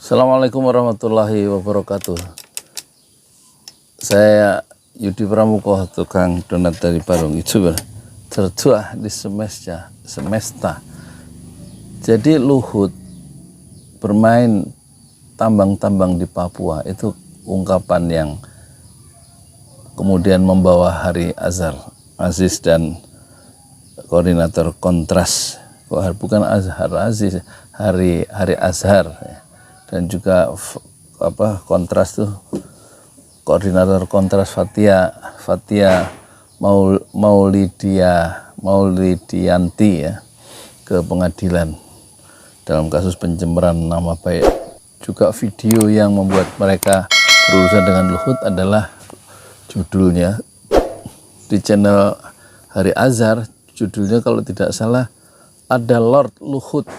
Assalamualaikum warahmatullahi wabarakatuh. Saya Yudi Pramuko, tukang donat dari Parung, YouTuber tertua di semesta. Jadi Luhut bermain tambang-tambang di Papua itu ungkapan yang kemudian membawa Hari Azhar Aziz dan koordinator kontras, bukan Azhar Aziz, Hari Azhar ya. Dan juga kontras tuh koordinator kontras Fathia Maulidianti ya ke pengadilan dalam kasus pencemaran nama baik. Juga video yang membuat mereka berurusan dengan Luhut adalah judulnya di channel Hari Azhar, judulnya kalau tidak salah ada Lord Luhut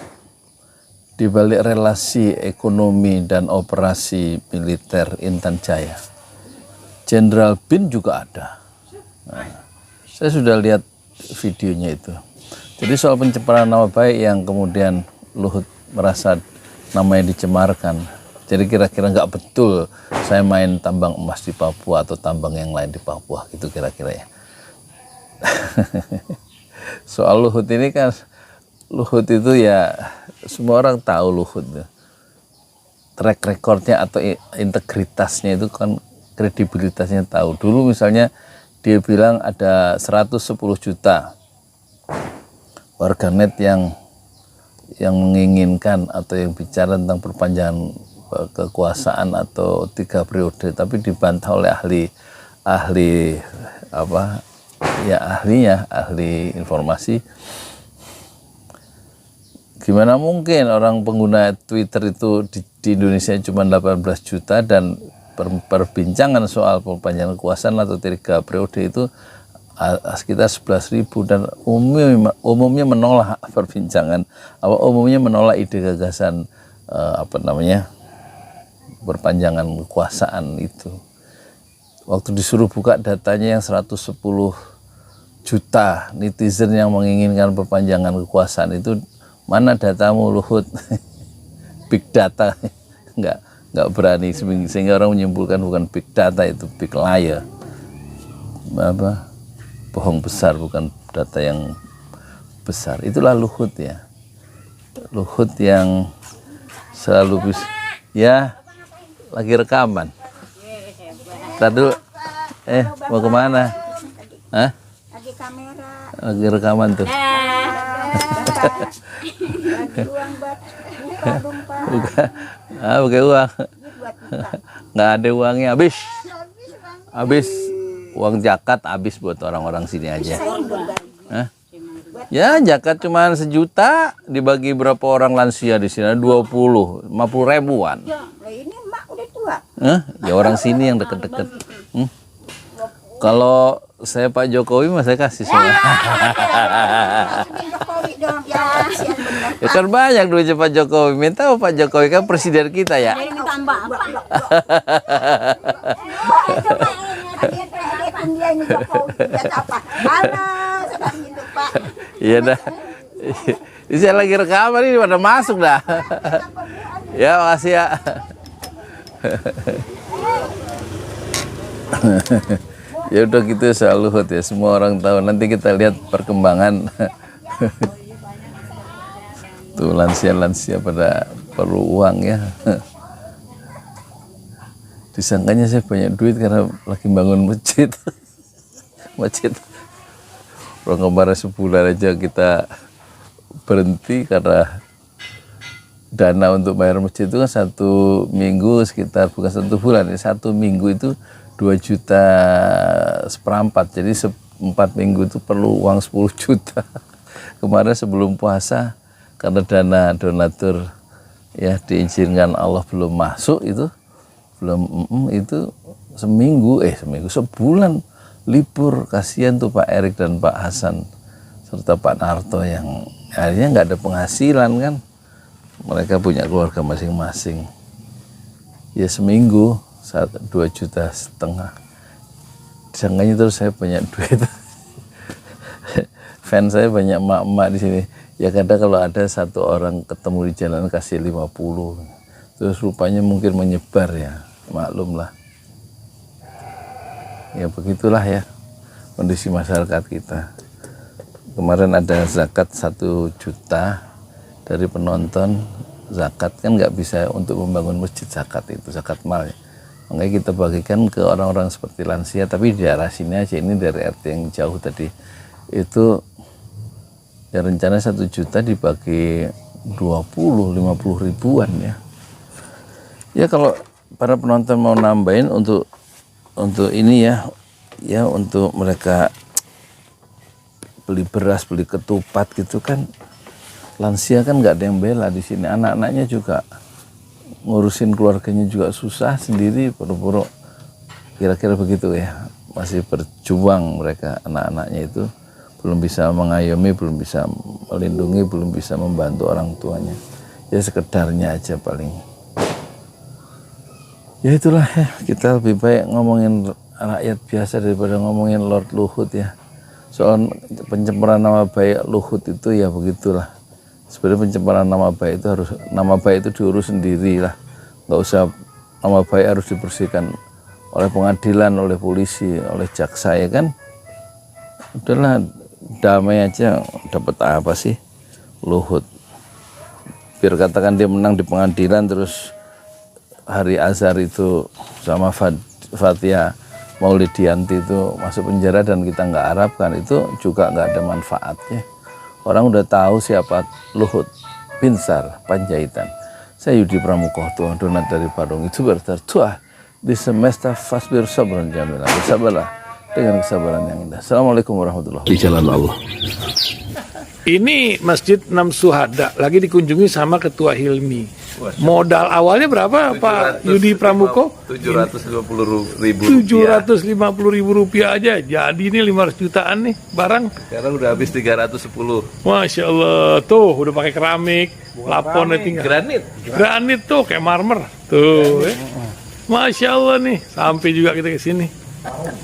di balik relasi ekonomi dan operasi militer Intan Jaya. Jenderal Bin juga ada. Nah, saya sudah lihat videonya itu. Jadi soal pencemaran nama baik yang kemudian Luhut merasa namanya dicemarkan. Jadi kira-kira nggak betul saya main tambang emas di Papua atau tambang yang lain di Papua, gitu kira-kira ya. Soal Luhut ini kan, Luhut itu ya semua orang tahu Luhut. Track recordnya atau integritasnya itu kan, kredibilitasnya tahu. Dulu misalnya dia bilang ada 110 juta warganet yang menginginkan atau yang bicara tentang perpanjangan kekuasaan atau 3 periode, tapi dibantah oleh ahli informasi. Gimana mungkin orang pengguna Twitter itu di Indonesia cuma 18 juta dan perbincangan soal perpanjangan kekuasaan atau 3 periode itu sekitar 11.000 dan umumnya menolak perbincangan, umumnya menolak ide gagasan perpanjangan kekuasaan itu. Waktu disuruh buka datanya yang 110 juta netizen yang menginginkan perpanjangan kekuasaan itu, mana datamu Luhut? Big data. nggak berani, sehingga orang menyimpulkan bukan big data, itu big liar, bohong besar, bukan data yang besar. Itulah Luhut ya, Luhut yang selalu bisa ya. Lagi rekaman. Tadi mau kemana? Hah? Lagi kamera. Lagi rekaman tuh. Lagi uang buat buka dong, Pak. Pakai uang. Buat buka. Nggak ada uangnya, habis uang zakat, habis buat orang-orang sini aja. Hah? Ya zakat cuma 1 juta, dibagi berapa orang lansia di sini? 50 ribuan. Ya, ini mak udah tua. Ya orang sini yang deket-deket. Kalau saya Pak Jokowi mah saya kasih semua. Jokowi dong, ya kasihan bener. Ya kan banyak duitnya Pak Jokowi. Minta Pak Jokowi kan presiden kita ya. Ini tambah apa? Dia ini Jokowi lihat apa? Alah, sedang hidup, Pak. Iya dah. Ini saya lagi rekaman ini pada masuk dah. Ya makasih ya. Ya udah gitu soal Luhut ya, semua orang tahu. Nanti kita lihat perkembangan. Tuh lansia pada perlu uang ya. Disangkanya saya banyak duit karena lagi bangun masjid. Orang kemarin sebulan aja kita berhenti karena dana untuk bayar masjid itu kan 1 minggu sekitar, bukan 1 bulan, 1 minggu itu 2 juta seperempat, jadi 4 minggu itu perlu uang 10 juta. Kemarin sebelum puasa karena dana donatur ya diizinkan Allah belum masuk, itu sebulan libur. Kasihan tuh Pak Erik dan Pak Hasan serta Pak Narto yang akhirnya nggak ada penghasilan kan, mereka punya keluarga masing-masing. Ya seminggu 2,5 juta. Disangkanya terus saya banyak duit. Fans saya banyak emak-emak di sini. Ya kadang kalau ada 1 orang ketemu di jalan kasih 50. terus rupanya mungkin menyebar ya, maklumlah. Ya begitulah ya kondisi masyarakat kita. Kemarin ada zakat 1 juta dari penonton. Zakat kan nggak bisa untuk membangun masjid, zakat itu zakat mal ya. Makanya kita bagikan ke orang-orang seperti lansia, tapi di daerah sini aja, ini dari RT yang jauh tadi itu ya, rencana 1 juta dibagi 20-50 ribuan ya. Ya kalau para penonton mau nambahin untuk ini ya untuk mereka beli beras, beli ketupat gitu kan, lansia kan nggak ada yang bela di sini, anak-anaknya juga ngurusin keluarganya juga susah sendiri, buru-buru, kira-kira begitu ya, masih berjuang mereka, anak-anaknya itu belum bisa mengayomi, belum bisa melindungi, belum bisa membantu orang tuanya, ya sekedarnya aja paling. Ya itulah ya, kita lebih baik ngomongin rakyat biasa daripada ngomongin Lord Luhut ya. Soal pencemaran nama baik Luhut itu ya begitulah. Sebenarnya pencemaran nama baik itu nama baik itu diurus sendiri lah. Nggak usah, nama baik harus dibersihkan oleh pengadilan, oleh polisi, oleh jaksa ya kan. Udahlah, damai aja, dapat apa sih Luhut. Biar katakan dia menang di pengadilan, terus Hari Azhar itu sama Fathia Maulidiyanti itu masuk penjara dan kita nggak harapkan, itu juga nggak ada manfaatnya. Orang udah tahu siapa Luhut Binsar Panjaitan. Saya Yudi Pramuko, Tuhan Donat dari Parung, itu bertertua di semesta fasbir sabran jamilah, bersabarlah dengan kesabaran yang indah. Assalamualaikum warahmatullahi wabarakatuh. Di jalan Allah. Ini Masjid 6 Syuhada lagi dikunjungi sama Ketua Hilmi. Modal awalnya berapa Pak Yudi Pramuko? 750.000 Rp750.000 aja. Jadi ini 500 jutaan nih barang. Sekarang udah habis 310. Masya Allah, tuh udah pakai keramik, laponnya tinggal. Granit tuh kayak marmer. Tuh, Masya Allah nih, sampai juga kita ke sini.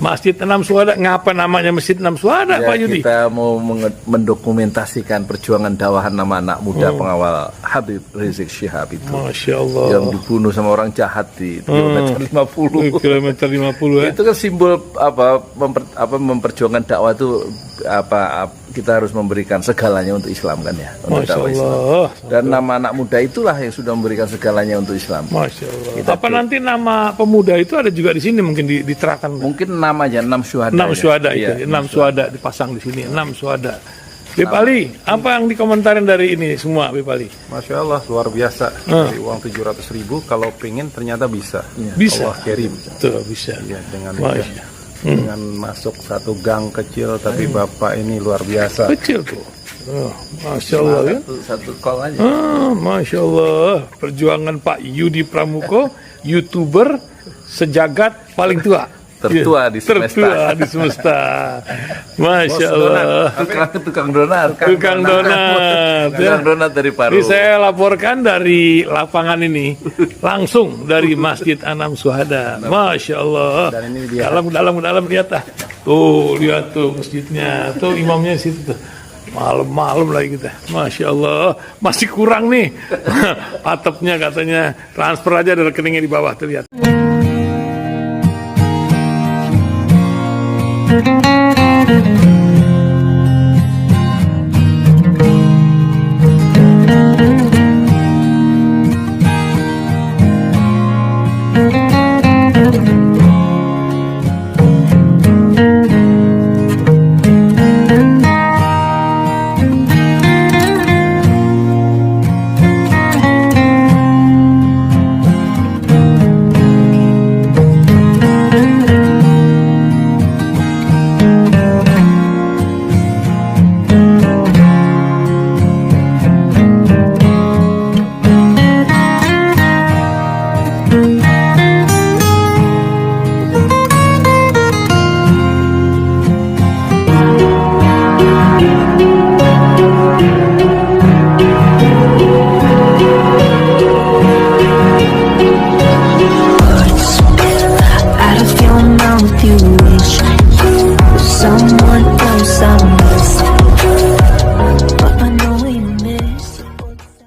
Masjid 6 Syuhada, ngapa namanya Masjid 6 Syuhada Ya, Pak Yudi? kita mau mendokumentasikan perjuangan dakwahan nama anak muda pengawal Habib Rizik Syihab itu. Masya Allah. Yang dibunuh sama orang jahat di kilometer 50. Kilometer 50 ya. Itu kan simbol memperjuangkan dakwah itu kita harus memberikan segalanya untuk Islam kan ya, untuk Masya dakwah Islam. Allah. Dan nama anak muda itulah yang sudah memberikan segalanya untuk Islam. Masya Allah. Apa nanti nama pemuda itu ada juga di sini mungkin diterapkan? Mungkin namanya 6 Syuhada. 6 Syuhada itu, Iya, 6 Syuhada dipasang di sini, 6 Syuhada. Bip Ali, apa yang dikomentarin dari ini semua, Bip Ali? Masya Allah, luar biasa. Dari uang 700.000, kalau pengen ternyata bisa. Bisa. Allah kirim. Tuh, bisa. Ya, dengan Masya. dengan masuk satu gang kecil, tapi Bapak ini luar biasa. Kecil tuh. Oh, Masya Allah ya. Satu call aja. Masya Allah. Perjuangan Pak Yudi Pramuko, YouTuber sejagat paling tua. Tertua di semesta. Tertua di semesta. Masya Allah. Tukang donat. Tukang donat. Tukang donat dari Paru. Ini saya laporkan dari lapangan ini, langsung dari Masjid 6 Syuhada. Masya Allah. Dan ini dia. Dalam lihat ah. Tuh lihat tuh masjidnya, tuh imamnya di situ tuh. Malam-malam lagi kita, Masya Allah, masih kurang nih. Atapnya katanya transfer aja dari rekeningnya di bawah, tuh lihat.